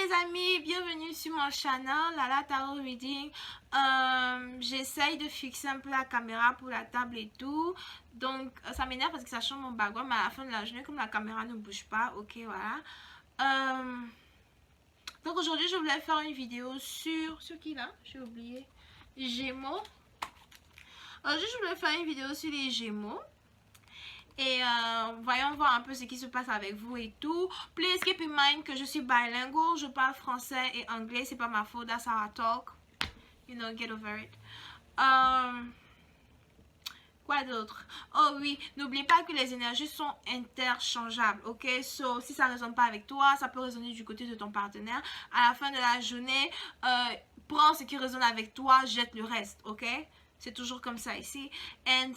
les amis, bienvenue sur mon channel Lala Tarot Reading. J'essaye de fixer un peu la caméra pour la table et tout. Donc ça m'énerve parce que ça change mon background. Mais à la fin de la journée, comme la caméra ne bouge pas, ok, voilà. Donc aujourd'hui, je voulais faire une vidéo sur qui là? J'ai oublié. Gémeaux. Aujourd'hui, je voulais faire une vidéo sur les Gémeaux. Et voyons voir un peu ce qui se passe avec vous et tout. Please keep in mind que je suis bilingual. Je parle français et anglais. C'est pas ma faute. That's how I talk. You know, get over it. Quoi d'autre? Oh oui, n'oublie pas que les énergies sont interchangeables, ok? So, si ça ne résonne pas avec toi, ça peut résonner du côté de ton partenaire. À la fin de la journée, prends ce qui résonne avec toi, jette le reste, ok? C'est toujours comme ça ici. And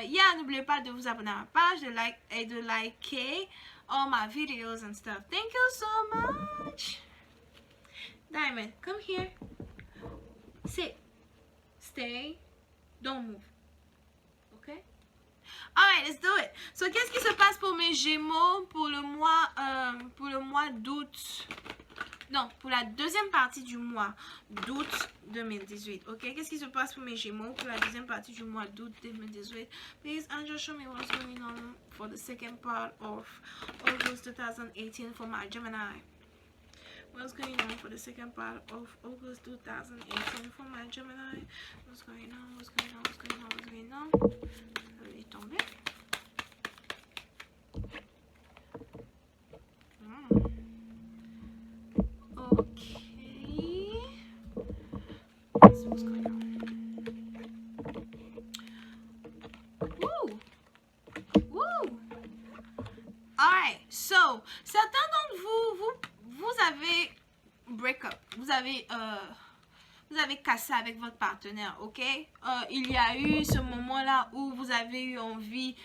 yeah, n'oubliez pas de vous abonner à ma page, de liker all my videos and stuff. Thank you so much. Diamond, come here. Sit. Stay. Don't move. Okay? Alright, let's do it. So, qu'est-ce qui se passe pour mes Gémeaux pour le mois d'août? Non, pour la deuxième partie du mois d'août 2018. Ok, qu'est-ce qui se passe pour mes Gémeaux pour la deuxième partie du mois d'août 2018? Please, Angel, show me what's going on for the second part of August 2018 for my Gemini. What's going on for the second part of August 2018 for my Gemini? What's going on? What's going on? What's going on? What's going on? Elle est tombée. What's going on? Woo! Woo! Alright, so certains d'entre vous avez break up, vous avez cassé avec votre partenaire, ok? Il y a eu ce moment-là où vous avez eu envie,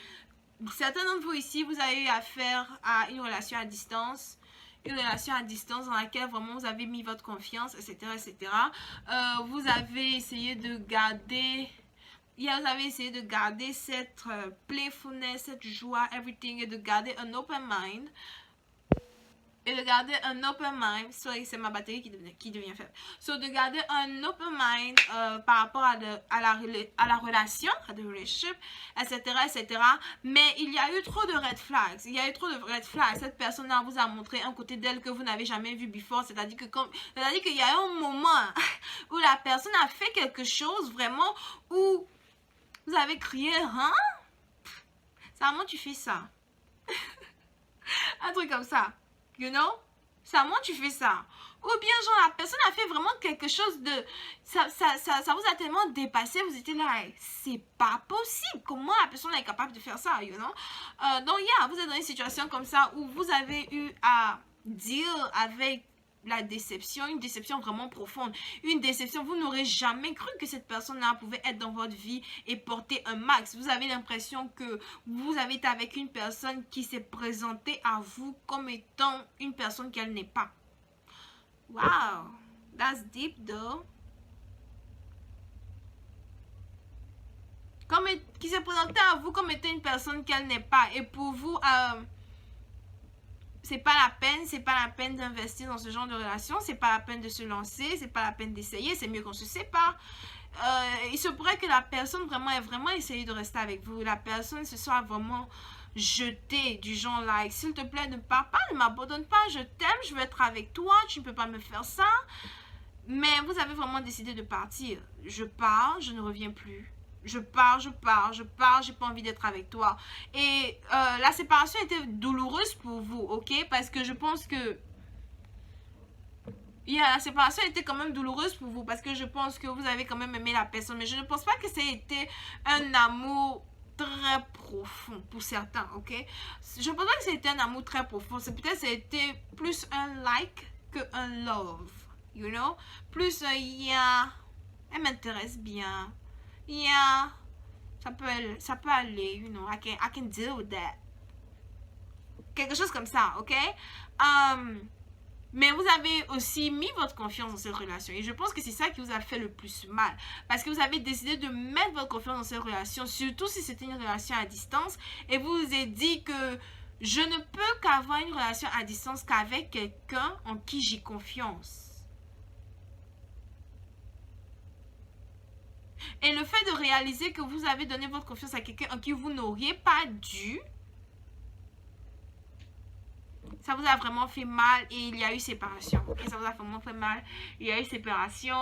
certains d'entre vous ici, vous avez eu affaire à une relation à distance. Une relation à distance dans laquelle vraiment vous avez mis votre confiance, etc. etc. Vous avez essayé de garder... vous avez essayé de garder cette playfulness, cette joie, everything, et de garder un open mind. Sorry, c'est ma batterie qui devient faible. So, de garder un open mind par rapport à la relation, à the relationship, etc., etc. Mais il y a eu trop de red flags. Cette personne-là vous a montré un côté d'elle que vous n'avez jamais vu before. C'est-à-dire qu'il y a eu un moment où la personne a fait quelque chose vraiment où vous avez crié, hein? C'est à moi tu fais ça. Un truc comme ça. You know? C'est à moi tu fais ça. Ou bien genre la personne a fait vraiment quelque chose de... Ça vous a tellement dépassé, vous étiez là, c'est pas possible. Comment la personne est capable de faire ça, you know? Donc yeah, vous êtes dans une situation comme ça où vous avez eu à deal avec la déception, une déception vraiment profonde, une déception, vous n'aurez jamais cru que cette personne-là pouvait être dans votre vie et porter un max. Vous avez l'impression que vous avez été avec une personne qui s'est présentée à vous comme étant une personne qu'elle n'est pas. Wow, that's deep though. Qui s'est présentée à vous comme étant une personne qu'elle n'est pas. Et pour vous, c'est pas la peine d'investir dans ce genre de relation, c'est pas la peine de se lancer, c'est pas la peine d'essayer, c'est mieux qu'on se sépare. Il se pourrait que la personne ait vraiment essayé de rester avec vous, la personne se soit vraiment jetée du genre like, s'il te plaît ne pars pas, ne m'abandonne pas, je t'aime, je veux être avec toi, tu ne peux pas me faire ça. Mais vous avez vraiment décidé de partir. Je pars, je ne reviens plus. Je pars, j'ai pas envie d'être avec toi. Et la séparation était douloureuse pour vous, ok? Parce que je pense que... la séparation était quand même douloureuse pour vous. Parce que je pense que vous avez quand même aimé la personne. Mais je ne pense pas que ça ait été un amour très profond pour certains, ok? Je ne pense pas que c'était un amour très profond. C'est peut-être que c'était plus un like que un love, you know? Plus un yeah, elle m'intéresse bien. Yeah, ça peut aller, you know, I can deal with that. Quelque chose comme ça, ok? Mais vous avez aussi mis votre confiance dans cette relation. Et je pense que c'est ça qui vous a fait le plus mal. Parce que vous avez décidé de mettre votre confiance dans cette relation, surtout si c'était une relation à distance. Et vous vous êtes dit que Je ne peux qu'avoir une relation à distance qu'avec quelqu'un en qui j'ai confiance. Et le fait de réaliser que vous avez donné votre confiance à quelqu'un en qui vous n'auriez pas dû, ça vous a vraiment fait mal et il y a eu séparation. Et ça vous a vraiment fait mal. Il y a eu séparation.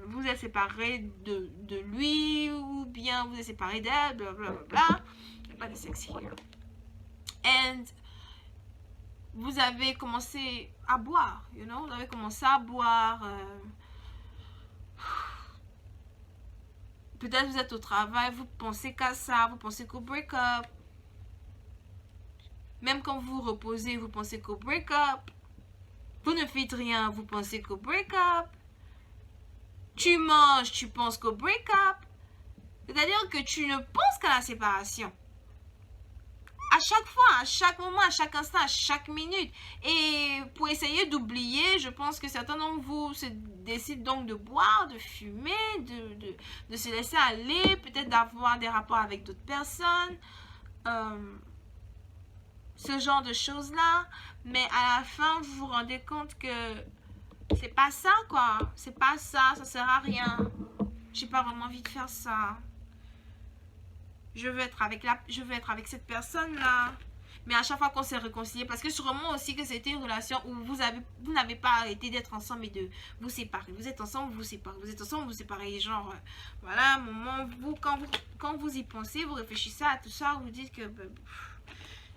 Vous êtes séparé de lui ou bien vous êtes séparé d'elle, blablabla. Il n'y a pas de sexe here. And vous avez commencé à boire, you know? Vous avez commencé à boire. Peut-être vous êtes au travail, vous pensez qu'à ça, vous pensez qu'au break-up. Même quand vous reposez, vous pensez qu'au break-up. Vous ne faites rien, vous pensez qu'au break-up. Tu manges, tu penses qu'au break-up. C'est-à-dire que tu ne penses qu'à la séparation. À chaque fois, à chaque moment, à chaque instant, à chaque minute. Et pour essayer d'oublier, je pense que certains d'entre vous décident donc de boire, de fumer, de se laisser aller, peut-être d'avoir des rapports avec d'autres personnes. Ce genre de choses-là. Mais à la fin, vous vous rendez compte que c'est pas ça, quoi. C'est pas ça, ça sert à rien. J'ai pas vraiment envie de faire ça. Je veux être avec cette personne-là. Mais à chaque fois qu'on s'est réconcilié, parce que sûrement aussi que c'était une relation où vous n'avez pas arrêté d'être ensemble et de vous séparer. Vous êtes ensemble, vous séparez. Vous êtes ensemble, vous séparez. Genre, voilà, moment, quand vous y pensez, vous réfléchissez à tout ça, vous dites que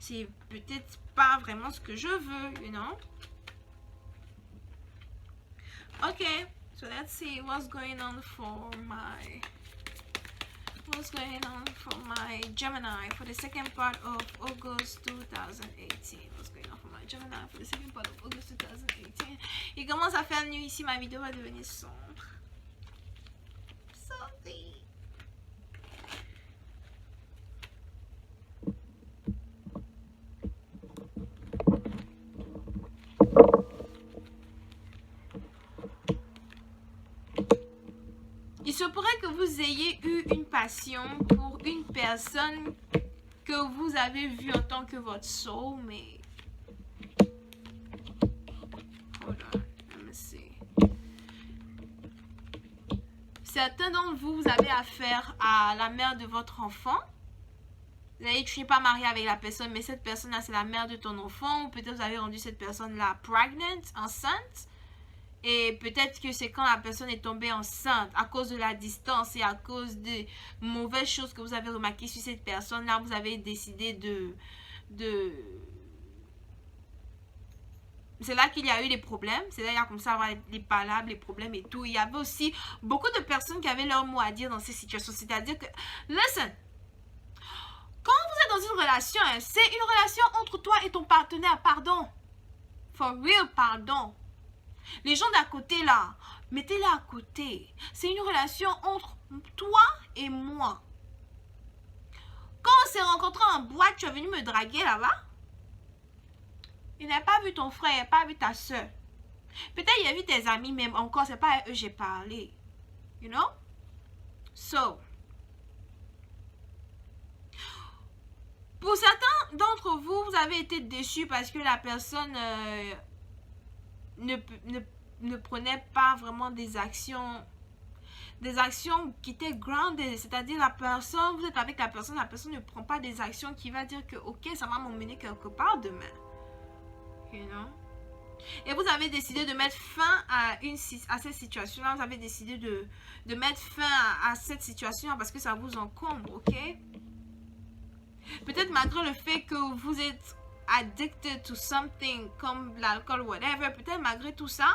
c'est peut-être pas vraiment ce que je veux, you know. Okay, so let's see what's going on for my Gemini for the second part of August 2018. What's going on for my Gemini for the second part of August 2018? Il commence à faire nuit ici, ma vidéo va devenir sombre. Sorry. Il se pourrait que vous ayez eu une passion pour une personne que vous avez vue en tant que votre soulmate. Hold on, let me see. Certains d'entre vous, vous avez affaire à la mère de votre enfant. Vous savez, tu n'es pas marié avec la personne, mais cette personne-là, c'est la mère de ton enfant. Ou peut-être vous avez rendu cette personne-là pregnant, enceinte. Et peut-être que c'est quand la personne est tombée enceinte à cause de la distance et à cause des mauvaises choses que vous avez remarquées sur cette personne-là, vous avez décidé C'est là qu'il y a eu des problèmes. C'est là qu'il y a commencé à avoir les palabres, les problèmes et tout. Il y avait aussi beaucoup de personnes qui avaient leur mot à dire dans ces situations. C'est-à-dire que, listen, quand vous êtes dans une relation, c'est une relation entre toi et ton partenaire, pardon. For real, pardon. Les gens d'à côté là, mettez-les à côté. C'est une relation entre toi et moi. Quand on s'est rencontrés en boîte, tu es venu me draguer là-bas. Il n'a pas vu ton frère, il n'a pas vu ta soeur. Peut-être il a vu tes amis, même encore, c'est pas à eux que j'ai parlé. You know? So, pour certains d'entre vous, vous avez été déçus parce que la personne ne prenait pas vraiment des actions qui étaient grounded, c'est-à-dire la personne, vous êtes avec la personne ne prend pas des actions qui va dire que ok, ça va m'emmener quelque part demain, you know. Et vous avez décidé de mettre fin à cette situation-là, vous avez décidé de mettre fin à cette situation parce que ça vous encombre, ok. Peut-être malgré le fait que vous êtes addicted to something comme l'alcool, whatever, peut-être malgré tout ça,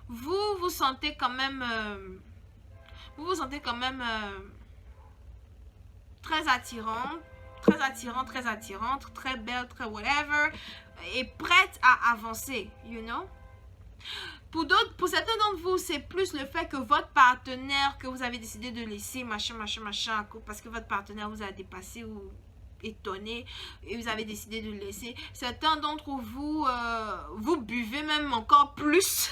vous vous sentez quand même très attirante, très belle, très whatever, et prête à avancer, you know. Pour certains d'entre vous, c'est plus le fait que votre partenaire que vous avez décidé de laisser, machin, parce que votre partenaire vous a dépassé ou étonné et vous avez décidé de le laisser. Certains d'entre vous, vous buvez même encore plus.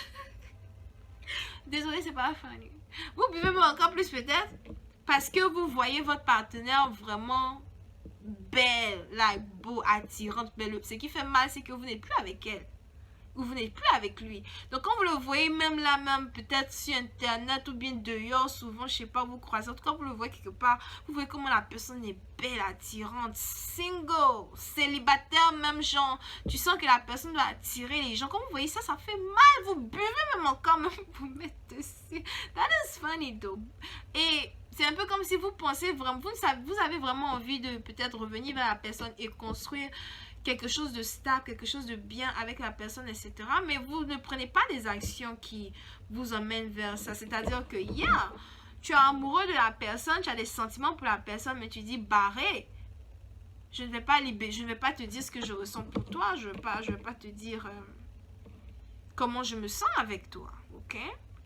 Désolée, c'est pas funny. Vous buvez même encore plus peut-être parce que vous voyez votre partenaire vraiment belle, like, beau, attirante, belle. Ce qui fait mal, c'est que vous n'êtes plus avec elle. Ou vous n'êtes plus avec lui. Donc, quand vous le voyez même là, même peut-être sur Internet ou bien dehors, souvent, je sais pas, vous croisez. En tout cas, vous le voyez quelque part, vous voyez comment la personne est belle, attirante, single, célibataire, même genre, tu sens que la personne doit attirer les gens. Quand vous voyez ça, ça fait mal. Vous buvez même encore, même vous mettez dessus. That is funny, though. Et c'est un peu comme si vous pensez vraiment, vous avez vraiment envie de peut-être revenir vers la personne et construire quelque chose de stable, quelque chose de bien avec la personne, etc. Mais vous ne prenez pas des actions qui vous emmènent vers ça. C'est-à-dire que, yeah, tu es amoureux de la personne, tu as des sentiments pour la personne, mais tu dis, barré, je ne vais pas te dire ce que je ressens pour toi, je vais pas te dire comment je me sens avec toi, ok?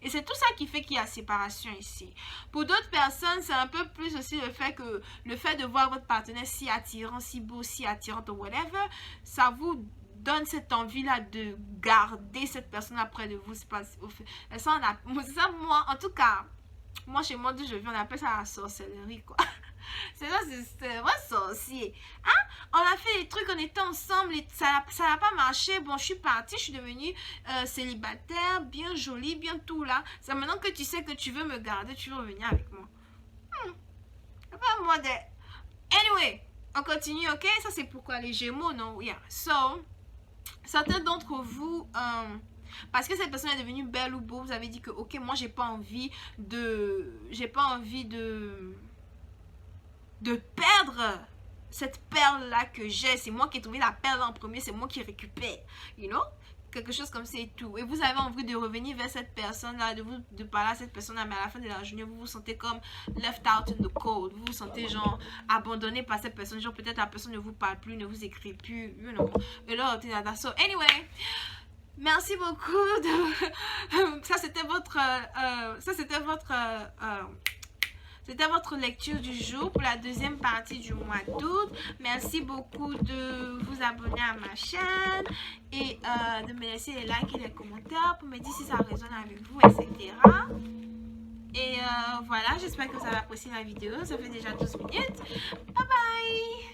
Et c'est tout ça qui fait qu'il y a séparation ici. Pour d'autres personnes, c'est un peu plus aussi le fait de voir votre partenaire si attirant, si beau, si attirante ou whatever, ça vous donne cette envie-là de garder cette personne près de vous. C'est pas, ça, moi, en tout cas, moi, chez moi, d'où je viens, on appelle ça la sorcellerie, quoi. C'est ça, c'est vraiment sorcier. Hein? On a fait des trucs, on était ensemble, et ça n'a pas marché. Bon, je suis partie, je suis devenue célibataire, bien jolie, bien tout là. C'est maintenant que tu sais que tu veux me garder, tu veux revenir avec moi. Pas moi de... Anyway, on continue, ok? Ça, c'est pourquoi les Gémeaux, non? Yeah. So, certains d'entre vous... parce que cette personne est devenue belle ou beau, vous avez dit que, ok, moi, j'ai pas envie de perdre cette perle-là que j'ai. C'est moi qui ai trouvé la perle en premier, c'est moi qui récupère, you know? Quelque chose comme ça et tout. Et vous avez envie de revenir vers cette personne-là, de parler à cette personne-là, mais à la fin de la journée, vous vous sentez comme left out in the cold. Vous vous sentez genre abandonné par cette personne. Genre peut-être la personne ne vous parle plus, ne vous écrit plus, you know? Et là, so anyway... Merci beaucoup de... ça c'était votre lecture du jour pour la deuxième partie du mois d'août. Merci beaucoup de vous abonner à ma chaîne et de me laisser les likes et les commentaires pour me dire si ça résonne avec vous, etc. Et voilà, j'espère que vous avez apprécié la vidéo. Ça fait déjà 12 minutes. Bye bye!